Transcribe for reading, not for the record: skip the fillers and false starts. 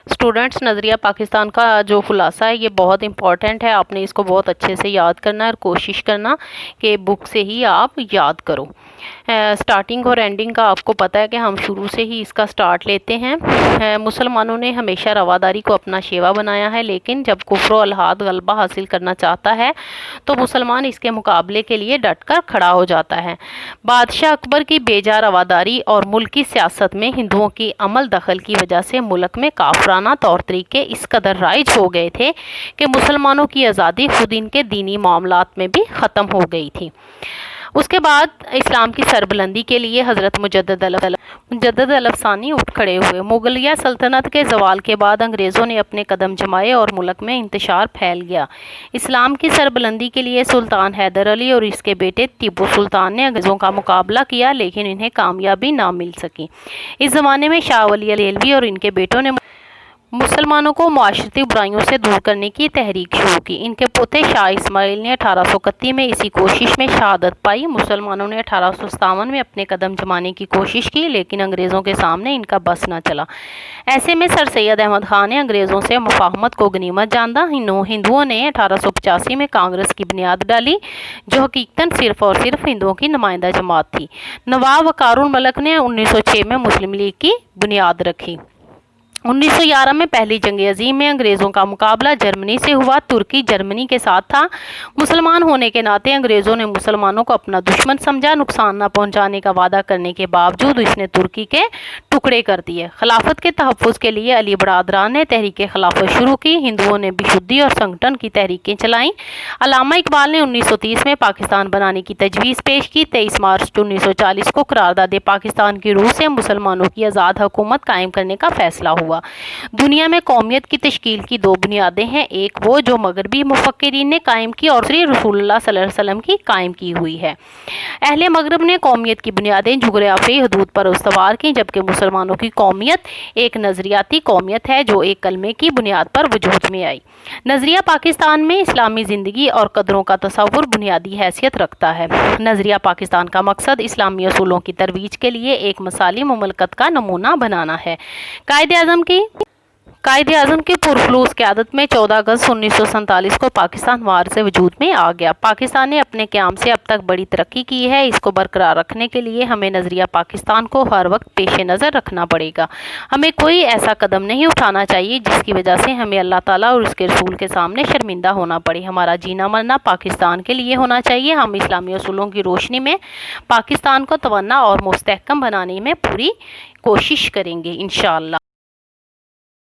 Students, नज़रिया पाकिस्तान का जो खुलासा है ये बहुत इंपॉर्टेंट है। आपने इसको बहुत अच्छे से याद करना है और कोशिश करना कि बुक से ही आप याद करो। स्टार्टिंग और एंडिंग का आपको पता है कि हम शुरू से ही इसका स्टार्ट लेते हैं। मुसलमानों ने हमेशा रवादारी को अपना शेवा बनाया है, लेकिन जब कुफ्र और अलहाद गलबा हासिल करना चाहता है तो मुसलमान इसके मुकाबले के लिए डटकर खड़ा हो जाता है। बादशाह अकबर की बेजा रवादारी और मुल्की सियासत में हिंदुओं की अमल दखल की वजह से मुल्क में काफराना तौर तरीके इस कदर राइज हो गए थे कि मुसलमानों की आज़ादी खुद इनके दीनी मामलात में भी ख़त्म हो गई थी। उसके बाद इस्लाम की सरबुलंदी के लिए हज़रत मुजद्दद अल-अफ़सानी उठ खड़े हुए। मुगलिया सल्तनत के ज़वाल के बाद अंग्रेज़ों ने अपने कदम जमाए और मुल्क में इंतशार फैल गया। इस्लाम की सरबुलंदी के लिए सुल्तान हैदर अली और इसके बेटे टीपू सुल्तान ने अंग्रेज़ों का मुकाबला किया, लेकिन इन्हें कामयाबी ना मिल सकी। इस ज़माने में शाह वली अल्लैलवी और इनके बेटों ने मुसलमानों को माशरती बुराइयों से दूर करने की तहरीक शुरू की। इनके पोते शाह इस्माइल ने 1831 में इसी कोशिश में शहादत पाई। मुसलमानों ने 1857 में अपने कदम जमाने की कोशिश की, लेकिन अंग्रेज़ों के सामने इनका बस न चला। ऐसे में सर सैयद अहमद खान ने अंग्रेज़ों से मुफाहमत को गनीमत जाना। हिंदुओं ने 1885 में कांग्रेस की बुनियाद डाली, जो हकीकतन सिर्फ और सिर्फ हिंदुओं की नुमाइंदा जमात थी। नवाब वक़ारुल मलिक ने 1906 में मुस्लिम लीग की बुनियाद रखी। 1911 में पहली जंग अजीम में अंग्रेज़ों का मुकाबला जर्मनी से हुआ। तुर्की जर्मनी के साथ था। मुसलमान होने के नाते अंग्रेज़ों ने मुसलमानों को अपना दुश्मन समझा। नुकसान न पहुंचाने का वादा करने के बावजूद इसने तुर्की के टुकड़े कर दिए। खिलाफत के तहफ़्फ़ुज़ के लिए अली बरादरान ने तहरीक खिलाफत शुरू की। हिंदुओं ने विशुद्धि और संगठन की तहरीकें चलाईं। अल्लामा इकबाल ने 1930 में पाकिस्तान बनाने की तजवीज़ पेश की। 23 मार्च 1940 को करारदाद पाकिस्तान की रूह से मुसलमानों की आज़ाद हुकूमत कायम करने का फैसला हुआ। दुनिया में कौमियत की तश्कील की दो बुनियादें हैं, एक वो जो मगरबी मुफक्किरीन ने कायम की और दूसरी रसूलुल्लाह सल्लल्लाहु अलैहि वसल्लम की कायम की हुई है। अहले मगरब ने कौमियत की बुनियादें जुग़राफ़ी हदूद पर उस्तवार की, जबकि मुसलमानों की कौमियत एक नज़रियाती कौमियत है जो एक कलमे की बुनियाद पर वजूद में आई। नज़रिया पाकिस्तान में इस्लामी ज़िंदगी और कदरों का तसव्वुर बुनियादी हैसियत रखता है। नज़रिया पाकिस्तान का मकसद इस्लामी असूलों की तरवीज के लिए एक मिसाली मुमलकत का नमूना बनाना है। कायदे आज़म की पुरखलूस क़यादत में 14 अगस्त 1947 को पाकिस्तान वार से वजूद में आ गया। पाकिस्तान ने अपने क़याम से अब तक बड़ी तरक्की की है। इसको बरकरार रखने के लिए हमें नज़रिया पाकिस्तान को हर वक्त पेश नज़र रखना पड़ेगा। हमें कोई ऐसा कदम नहीं उठाना चाहिए जिसकी वजह से हमें अल्लाह ताला और उसके रसूल के सामने शर्मिंदा होना पड़े। हमारा जीना मरना पाकिस्तान के लिए होना चाहिए। हम इस्लामी असूलों की रोशनी में पाकिस्तान को तवन्ना और मुस्तहकम बनाने में पूरी कोशिश करेंगे इंशाअल्लाह।